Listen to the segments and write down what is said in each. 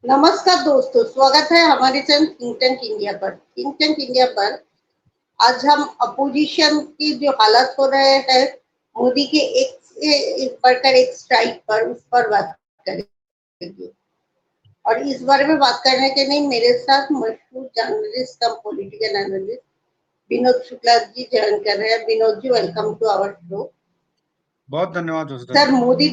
नमस्कार दोस्तों, स्वागत है हमारे चैनल थिंक टैंक इंडिया पर। थिंक टैंक इंडिया पर आज हम अपोजिशन की जो हालत हो रहे हैं, मोदी के एक से एक बढ़कर एक स्ट्राइक पर, उस पर बात करेंगे। और इस बारे में बात करने के लिए मेरे साथ मशहूर जर्नलिस्ट कम political analyst Vinod Shukla ji join कर रहे हैं। Vinod ji, welcome to our show. बहुत धन्यवाद वसुधा सर, जी। मोदी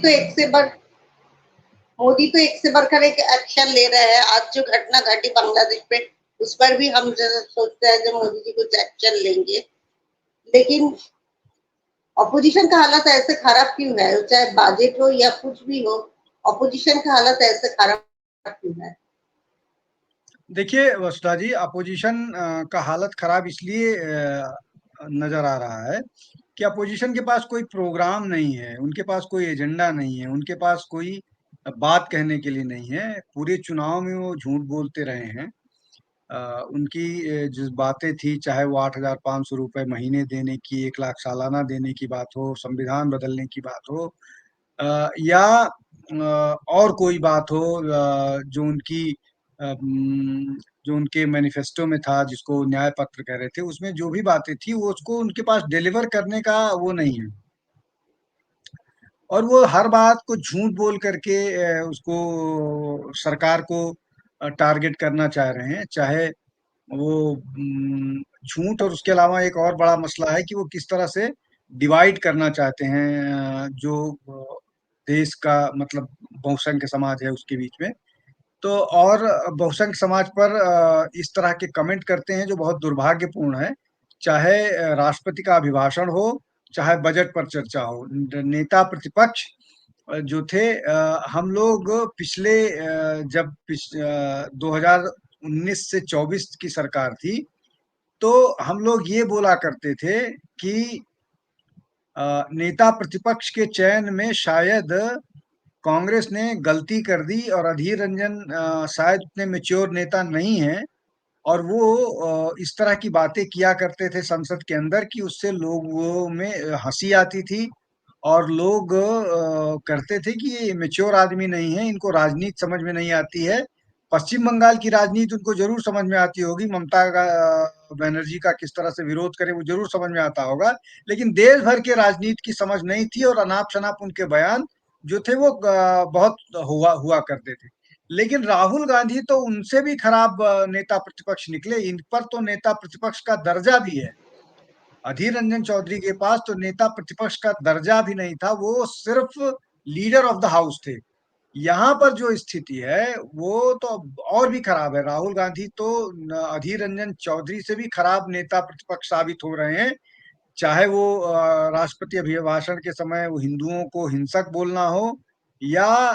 तो एक से बढ़कर एक एक्शन ले रहे हैं। आज जो घटना घटी बांग्लादेश पे, उस पर भी हम सोचते हैं कि मोदी जी कुछ एक्शन लेंगे, लेकिन ऑपोजिशन का हालत ऐसे खराब क्यों है? चाहे बजट हो या कुछ भी हो, ऑपोजिशन का हालत ऐसे खराब क्यों है? देखिए वसुधा जी, अपोजिशन का हालत खराब इसलिए नजर आ रहा है कि अपोजिशन के पास कोई प्रोग्राम नहीं है, उनके पास कोई एजेंडा नहीं है, उनके पास कोई बात कहने के लिए नहीं है। पूरे चुनाव में वो झूठ बोलते रहे हैं। उनकी जो बातें थी, चाहे वो 8,500 रुपये महीने देने की, 1 लाख सालाना देने की बात हो, संविधान बदलने की बात हो, या और कोई बात हो, जो उनकी जो उनके मैनिफेस्टो में था, जिसको न्याय पत्र कह रहे थे, उसमें जो भी बातें थी वो उसको उनके पास डिलीवर करने का वो नहीं है। और वो हर बात को झूठ बोल करके उसको सरकार को टारगेट करना चाह रहे हैं। चाहे वो झूठ, और उसके अलावा एक और बड़ा मसला है कि वो किस तरह से डिवाइड करना चाहते हैं जो देश का मतलब बहुसंख्य समाज है उसके बीच में। तो और बहुसंख्य समाज पर इस तरह के कमेंट करते हैं जो बहुत दुर्भाग्यपूर्ण है। चाहे राष्ट्रपति का अभिभाषण हो, चाहे बजट पर चर्चा हो, नेता प्रतिपक्ष जो थे, हम लोग पिछले 2019 से 24 की सरकार थी, तो हम लोग ये बोला करते थे कि नेता प्रतिपक्ष के चयन में शायद कांग्रेस ने गलती कर दी, और अधीर रंजन शायद उतने मेच्योर नेता नहीं है, और वो इस तरह की बातें किया करते थे संसद के अंदर कि उससे लोगों में हंसी आती थी। और लोग करते थे कि ये मेच्योर आदमी नहीं है, इनको राजनीति समझ में नहीं आती है। पश्चिम बंगाल की राजनीति उनको जरूर समझ में आती होगी, ममता बनर्जी का किस तरह से विरोध करे वो जरूर समझ में आता होगा, लेकिन देश भर के राजनीति की समझ नहीं थी। और अनाप शनाप उनके बयान जो थे वो बहुत हुआ हुआ करते थे। लेकिन राहुल गांधी तो उनसे भी खराब नेता प्रतिपक्ष निकले। इन पर तो नेता प्रतिपक्ष का दर्जा भी है। अधीर रंजन चौधरी के पास तो नेता प्रतिपक्ष का दर्जा भी नहीं था, वो सिर्फ लीडर ऑफ द हाउस थे। यहाँ पर जो स्थिति है वो तो और भी खराब है। राहुल गांधी तो अधीर रंजन चौधरी से भी खराब नेता प्रतिपक्ष साबित हो रहे हैं। चाहे वो राष्ट्रपति अभिभाषण के समय वो हिंदुओं को हिंसक बोलना हो, या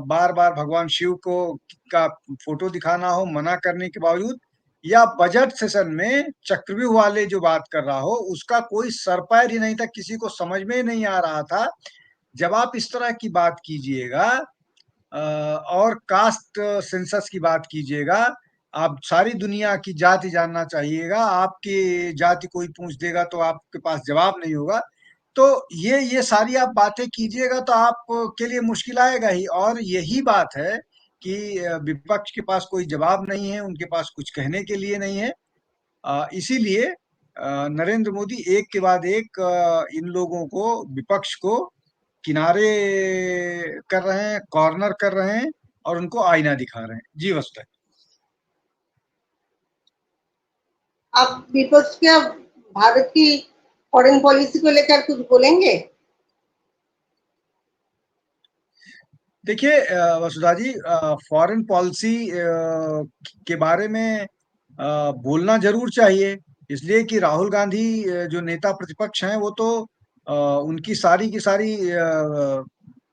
बार बार भगवान शिव को का फोटो दिखाना हो मना करने के बावजूद, या बजट सेशन में चक्रव्यूह वाले जो बात कर रहा हो उसका कोई सर पैर ही नहीं था, किसी को समझ में ही नहीं आ रहा था। जब आप इस तरह की बात कीजिएगा और कास्ट सेंसस की बात कीजिएगा, आप सारी दुनिया की जाति जानना चाहिएगा, आपकी जाति कोई पूछ देगा तो आपके पास जवाब नहीं होगा। तो ये सारी आप बातें कीजिएगा तो आप के लिए मुश्किल आएगा ही। और यही बात है कि विपक्ष के पास कोई जवाब नहीं है, उनके पास कुछ कहने के लिए नहीं है। इसीलिए नरेंद्र मोदी एक के बाद एक इन लोगों को, विपक्ष को किनारे कर रहे हैं, कॉर्नर कर रहे हैं, और उनको आईना दिखा रहे हैं। जी वसुधा। आप विपक्ष क्या भारत की फॉरेन पॉलिसी को लेकर कुछ बोलेंगे? देखिए वसुधा जी, फॉरेन पॉलिसी के बारे में बोलना जरूर चाहिए, इसलिए कि राहुल गांधी जो नेता प्रतिपक्ष हैं वो तो उनकी सारी की सारी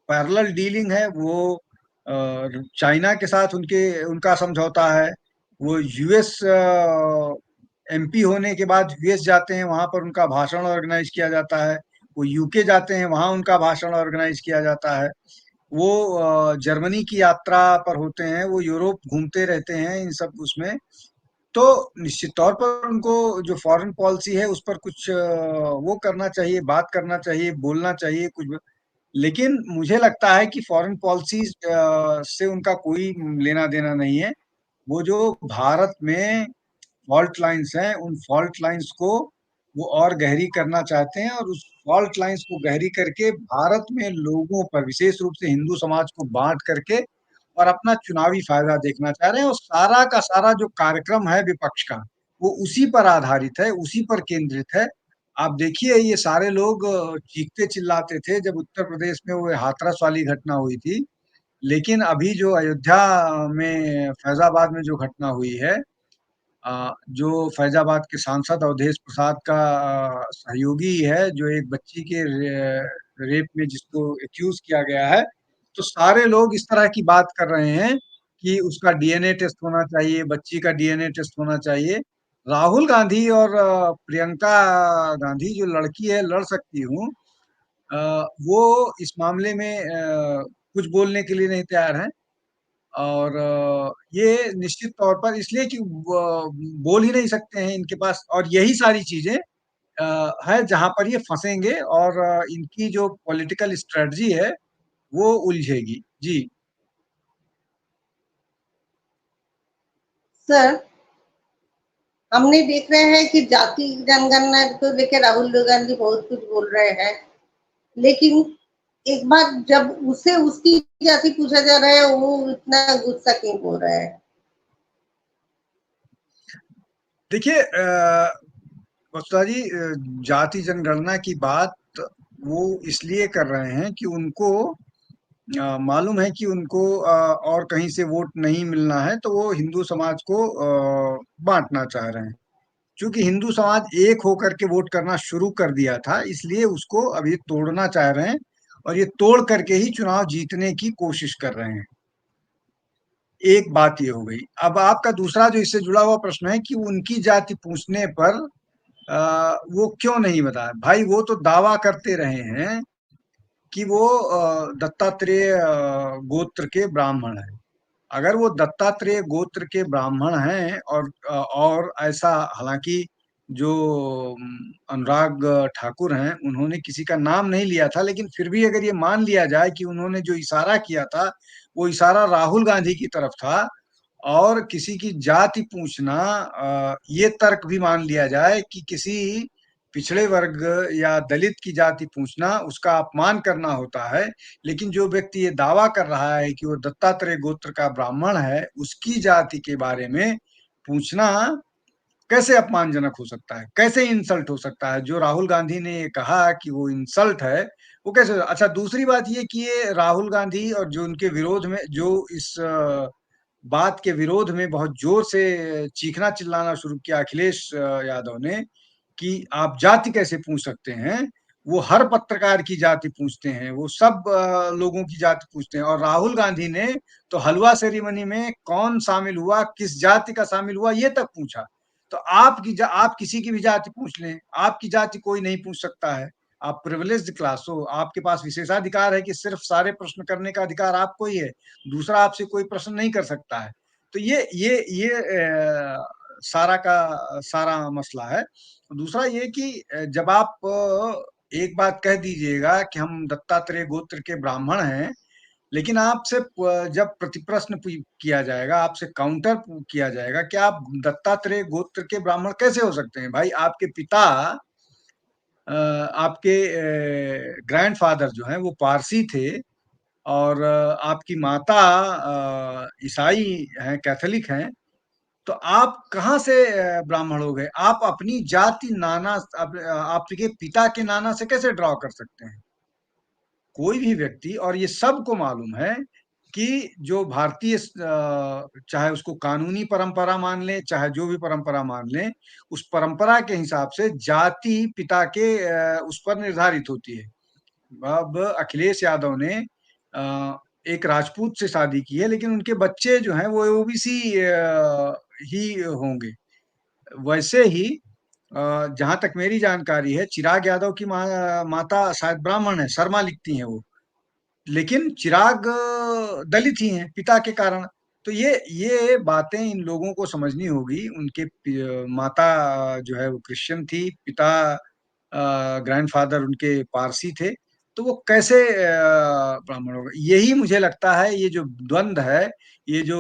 पैरेलल डीलिंग है। वो चाइना के साथ उनके उनका समझौता है। वो यूएस एमपी होने के बाद यूएस जाते हैं, वहां पर उनका भाषण ऑर्गेनाइज किया जाता है। वो यूके जाते हैं, वहां उनका भाषण ऑर्गेनाइज किया जाता है। वो जर्मनी की यात्रा पर होते हैं, वो यूरोप घूमते रहते हैं इन सब उसमें। तो निश्चित तौर पर उनको जो फॉरेन पॉलिसी है उस पर कुछ वो करना चाहिए, बात करना चाहिए, बोलना चाहिए कुछ। लेकिन मुझे लगता है कि फॉरेन पॉलिसी से उनका कोई लेना देना नहीं है। वो जो भारत में फॉल्ट लाइंस हैं, उन फॉल्ट लाइंस को वो और गहरी करना चाहते हैं, और उस फॉल्ट लाइंस को गहरी करके भारत में लोगों पर, विशेष रूप से हिंदू समाज को बांट करके और अपना चुनावी फायदा देखना चाह रहे हैं। और सारा का सारा जो कार्यक्रम है विपक्ष का, वो उसी पर आधारित है, उसी पर केंद्रित है। आप देखिए, ये सारे लोग चीखते चिल्लाते थे जब उत्तर प्रदेश में वो हाथरस वाली घटना हुई थी। लेकिन अभी जो अयोध्या में, फैजाबाद में जो घटना हुई है, जो फैजाबाद के सांसद अवधेश प्रसाद का सहयोगी है, जो एक बच्ची के रेप में जिसको एक्यूज किया गया है, तो सारे लोग इस तरह की बात कर रहे हैं कि उसका डीएनए टेस्ट होना चाहिए, बच्ची का डीएनए टेस्ट होना चाहिए। राहुल गांधी और प्रियंका गांधी जो लड़की है, लड़ सकती हूँ, वो इस मामले में कुछ बोलने के लिए नहीं तैयार है। और ये निश्चित तौर पर इसलिए कि बोल ही नहीं सकते हैं इनके पास, और यही सारी चीजें है जहां पर ये फंसेंगे, और इनकी जो पॉलिटिकल स्ट्रेटजी है वो उलझेगी। जी। सर, हमने देख रहे हैं कि जाति जनगणना को लेकर राहुल गांधी बहुत कुछ बोल रहे हैं, लेकिन एक बार जब उसे उसकी जाति पूछा जा रहा है, वो इतना गुस्सा क्यों हो रहा है? देखिए वसुधा जी, जाति जनगणना की बात वो इसलिए कर रहे हैं कि उनको मालूम है कि उनको और कहीं से वोट नहीं मिलना है, तो वो हिंदू समाज को बांटना चाह रहे हैं। क्योंकि हिंदू समाज एक होकर के वोट करना शुरू कर दिया था, इसलिए उसको अभी तोड़ना चाह रहे हैं, और ये तोड़ करके ही चुनाव जीतने की कोशिश कर रहे हैं। एक बात ये हो गई। अब आपका दूसरा जो इससे जुड़ा हुआ प्रश्न है कि उनकी जाति पूछने पर वो क्यों नहीं बताया। भाई, वो तो दावा करते रहे हैं कि वो दत्तात्रेय गोत्र के ब्राह्मण हैं। अगर वो दत्तात्रेय गोत्र के ब्राह्मण हैं, और ऐसा, हालांकि जो अनुराग ठाकुर हैं, उन्होंने किसी का नाम नहीं लिया था, लेकिन फिर भी अगर ये मान लिया जाए कि उन्होंने जो इशारा किया था वो इशारा राहुल गांधी की तरफ था, और किसी की जाति पूछना, ये तर्क भी मान लिया जाए कि किसी पिछड़े वर्ग या दलित की जाति पूछना उसका अपमान करना होता है, लेकिन जो व्यक्ति ये दावा कर रहा है कि वो दत्तात्रेय गोत्र का ब्राह्मण है, उसकी जाति के बारे में पूछना कैसे अपमानजनक हो सकता है, कैसे इंसल्ट हो सकता है। जो राहुल गांधी ने ये कहा कि वो इंसल्ट है, वो कैसे। अच्छा, दूसरी बात ये कि ये राहुल गांधी और जो उनके विरोध में, जो इस बात के विरोध में बहुत जोर से चीखना चिल्लाना शुरू किया अखिलेश यादव ने, कि आप जाति कैसे पूछ सकते हैं। वो हर पत्रकार की जाति पूछते हैं, वो सब लोगों की जाति पूछते हैं। और राहुल गांधी ने तो हलवा सेरेमनी में कौन शामिल हुआ, किस जाति का शामिल हुआ, ये तक पूछा। तो आप किसी की भी जाति पूछ लें, आपकी जाति कोई नहीं पूछ सकता है। आप प्रिविलेज्ड क्लास हो, आपके पास विशेषाधिकार है कि सिर्फ सारे प्रश्न करने का अधिकार आपको ही है, दूसरा आपसे कोई प्रश्न नहीं कर सकता है। तो ये सारा का सारा मसला है। दूसरा ये कि जब आप एक बात कह दीजिएगा कि हम दत्तात्रेय गोत्र के ब्राह्मण हैं, लेकिन आपसे जब प्रतिप्रश्न किया जाएगा, आपसे काउंटर किया जाएगा कि आप दत्तात्रेय गोत्र के ब्राह्मण कैसे हो सकते हैं। भाई, आपके पिता, आपके ग्रैंडफादर जो हैं वो पारसी थे, और आपकी माता ईसाई हैं, कैथोलिक हैं। तो आप कहाँ से ब्राह्मण हो गए। आप अपनी जाति नाना, आपके पिता के नाना से कैसे ड्रॉ कर सकते हैं कोई भी व्यक्ति। और ये सबको मालूम है कि जो भारतीय, चाहे उसको कानूनी परंपरा मान लें, चाहे जो भी परंपरा मान लें, उस परंपरा के हिसाब से जाति पिता के उस पर निर्धारित होती है। अब अखिलेश यादव ने एक राजपूत से शादी की है, लेकिन उनके बच्चे जो हैं वो ओबीसी ही होंगे। वैसे ही जहां तक मेरी जानकारी है, चिराग यादव की माता शायद ब्राह्मण है, शर्मा लिखती हैं वो, लेकिन चिराग दलित ही हैं पिता के कारण। तो ये बातें इन लोगों को समझनी होगी। उनके माता जो है वो क्रिश्चियन थी, पिता ग्रैंडफादर उनके पारसी थे। तो वो कैसे ब्राह्मण होगा? यही मुझे लगता है, ये जो द्वंद्व है, ये जो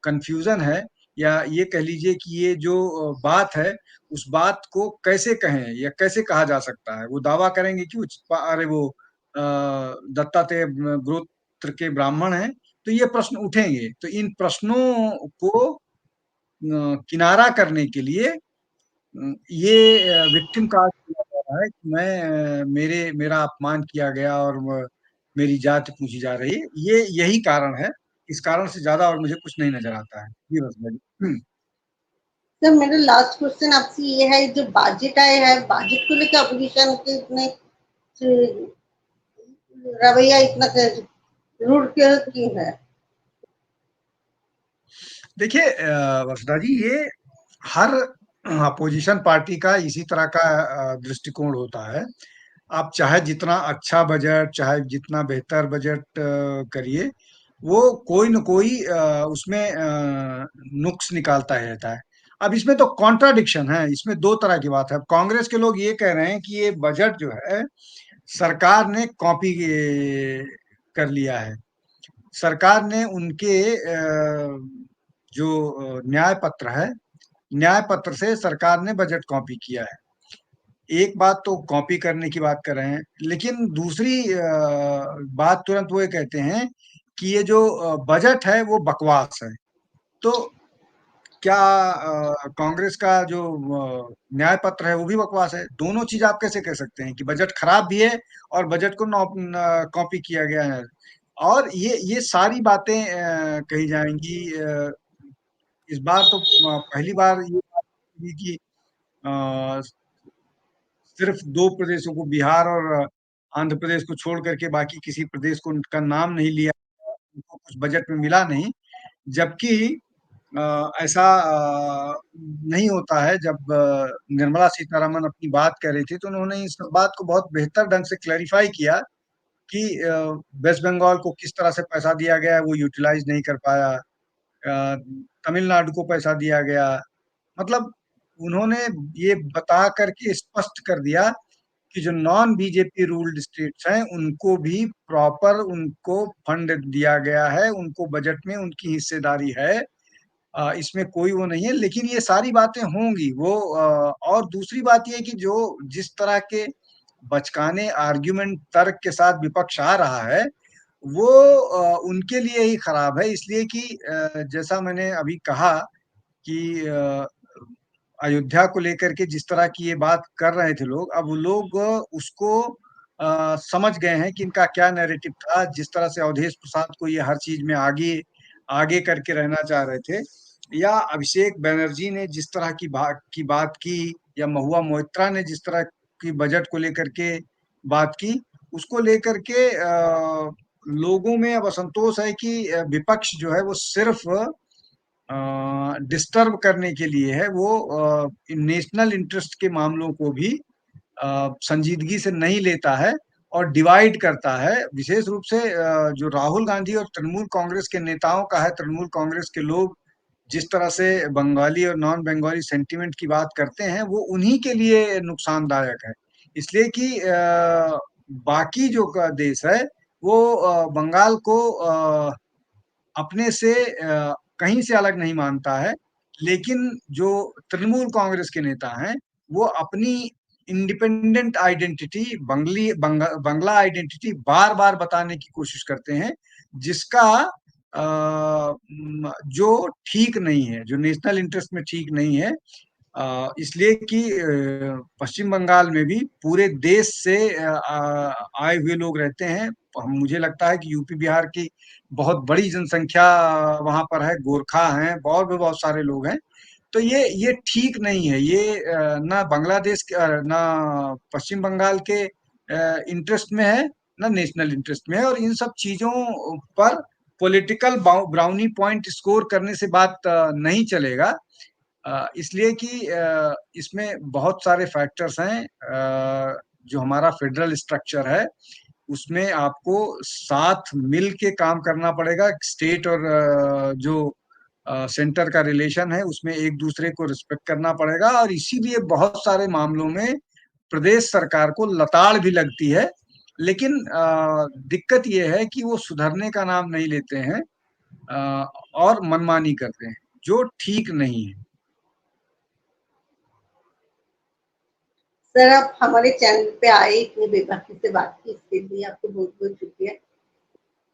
कंफ्यूजन है, या ये कह लीजिए कि ये जो बात है, उस बात को कैसे कहें या कैसे कहा जा सकता है? वो दावा करेंगे कि अरे वो दत्तात्रेय गोत्र के ब्राह्मण हैं, तो ये प्रश्न उठेंगे। तो इन प्रश्नों को किनारा करने के लिए ये विक्टिम कार्ड किया जा रहा है कि मेरा अपमान किया गया और मेरी जाति पूछी जा रही है। ये यही कारण है। इस कारण से ज्यादा और मुझे कुछ नहीं नजर आता है। जी बस भाई। सर मेरा लास्ट क्वेश्चन आपसे ये है, जो बजट आए हैं, बजट को लेकर अपोजिशन के इतने रवैया इतना रूड क्यों है? देखिए वसुधा जी, ये हर अपोजिशन पार्टी का इसी तरह का दृष्टिकोण होता है। आप चाहे जितना अच्छा बजट, चाहे जितना बेहतर बजट करिए, वो कोई न कोई उसमें नुक्स निकालता ही रहता है। अब इसमें तो कॉन्ट्राडिक्शन है, इसमें दो तरह की बात है। अब कांग्रेस के लोग ये कह रहे हैं कि ये बजट जो है सरकार ने कॉपी कर लिया है। सरकार ने उनके जो न्याय पत्र है, न्याय पत्र से सरकार ने बजट कॉपी किया है। एक बात तो कॉपी करने की बात कर रहे हैं, लेकिन दूसरी बात तुरंत वो ये कहते हैं कि ये जो बजट है वो बकवास है। तो क्या कांग्रेस का जो न्याय पत्र है वो भी बकवास है? दोनों चीज आप कैसे कह सकते हैं कि बजट खराब भी है और बजट को कॉपी किया गया है? और ये सारी बातें कही जाएंगी। इस बार तो पहली बार ये बात हुई कि अ, सिर्फ दो प्रदेशों को, बिहार और आंध्र प्रदेश को छोड़ करके बाकी किसी प्रदेश को का नाम नहीं लिया, उनको कुछ बजट में मिला नहीं। जबकि ऐसा नहीं होता है। जब निर्मला सीतारमन अपनी बात कह रही थी तो उन्होंने इस बात को बहुत बेहतर ढंग से क्लैरिफाई किया कि वेस्ट बंगाल को किस तरह से पैसा दिया गया है, वो यूटिलाइज नहीं कर पाया। तमिलनाडु को पैसा दिया गया। मतलब उन्होंने ये बता करके स्पष्ट कर दिया कि जो नॉन बीजेपी रूल्ड स्टेट्स हैं उनको भी प्रॉपर उनको फंड दिया गया है, उनको बजट में उनकी हिस्सेदारी है। इसमें कोई वो नहीं है। लेकिन ये सारी बातें होंगी वो, और दूसरी बात ये है कि जो जिस तरह के बचकाने आर्ग्यूमेंट तर्क के साथ विपक्ष आ रहा है, वो उनके लिए ही खराब है। इसलिए कि जैसा मैंने अभी कहा कि अयोध्या को लेकर के जिस तरह की ये बात कर रहे थे लोग, अब वो लोग उसको समझ गए हैं कि इनका क्या नैरेटिव था। जिस तरह से अवधेश प्रसाद को ये हर चीज में आगे आगे करके रहना चाह रहे थे, या अभिषेक बनर्जी ने जिस तरह की बात की, या महुआ मोइत्रा ने जिस तरह की बजट को लेकर के बात की, उसको लेकर के लोगों में अब असंतोष है कि विपक्ष जो है वो सिर्फ डिस्टर्ब करने के लिए है। वो नेशनल इंटरेस्ट के मामलों को भी संजीदगी से नहीं लेता है और डिवाइड करता है। विशेष रूप से जो राहुल गांधी और तृणमूल कांग्रेस के नेताओं का है, तृणमूल कांग्रेस के लोग जिस तरह से बंगाली और नॉन बंगाली सेंटिमेंट की बात करते हैं, वो उन्हीं के लिए नुकसानदायक है। इसलिए कि बाकी जो देश है वो बंगाल को अपने से कहीं से अलग नहीं मानता है। लेकिन जो तृणमूल कांग्रेस के नेता हैं, वो अपनी इंडिपेंडेंट आइडेंटिटी, बंगला आइडेंटिटी बार बार बताने की कोशिश करते हैं, जिसका जो ठीक नहीं है, जो नेशनल इंटरेस्ट में ठीक नहीं है। इसलिए कि पश्चिम बंगाल में भी पूरे देश से आए हुए लोग रहते हैं। मुझे लगता है कि यूपी बिहार की बहुत बड़ी जनसंख्या वहां पर है, गोरखा हैं, और भी बहुत सारे लोग हैं। तो ये ठीक नहीं है। ये ना बांग्लादेश के ना पश्चिम बंगाल के इंटरेस्ट में है, ना नेशनल इंटरेस्ट में है। और इन सब चीजों पर पॉलिटिकल ब्राउनी पॉइंट स्कोर करने से बात नहीं चलेगा। इसलिए कि इसमें बहुत सारे फैक्टर्स हैं। जो हमारा फेडरल स्ट्रक्चर है उसमें आपको साथ मिल के काम करना पड़ेगा। स्टेट और जो सेंटर का रिलेशन है उसमें एक दूसरे को रिस्पेक्ट करना पड़ेगा, और इसीलिए बहुत सारे मामलों में प्रदेश सरकार को लताड़ भी लगती है। लेकिन दिक्कत ये है कि वो सुधरने का नाम नहीं लेते हैं, और मनमानी करते हैं, जो ठीक नहीं है। सर, आप हमारे चैनल पे आए, इतनी बेबाकी से बात की, इसके लिए आपको बहुत बहुत शुक्रिया।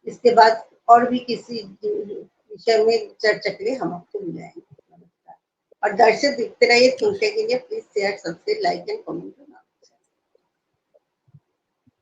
इसके बाद और भी किसी विषय में चर्चा के लिए हम आपको बुलाएंगे। नमस्कार। और दर्शक देखते रहिए think tank India. Please share, subscribe, like and comment.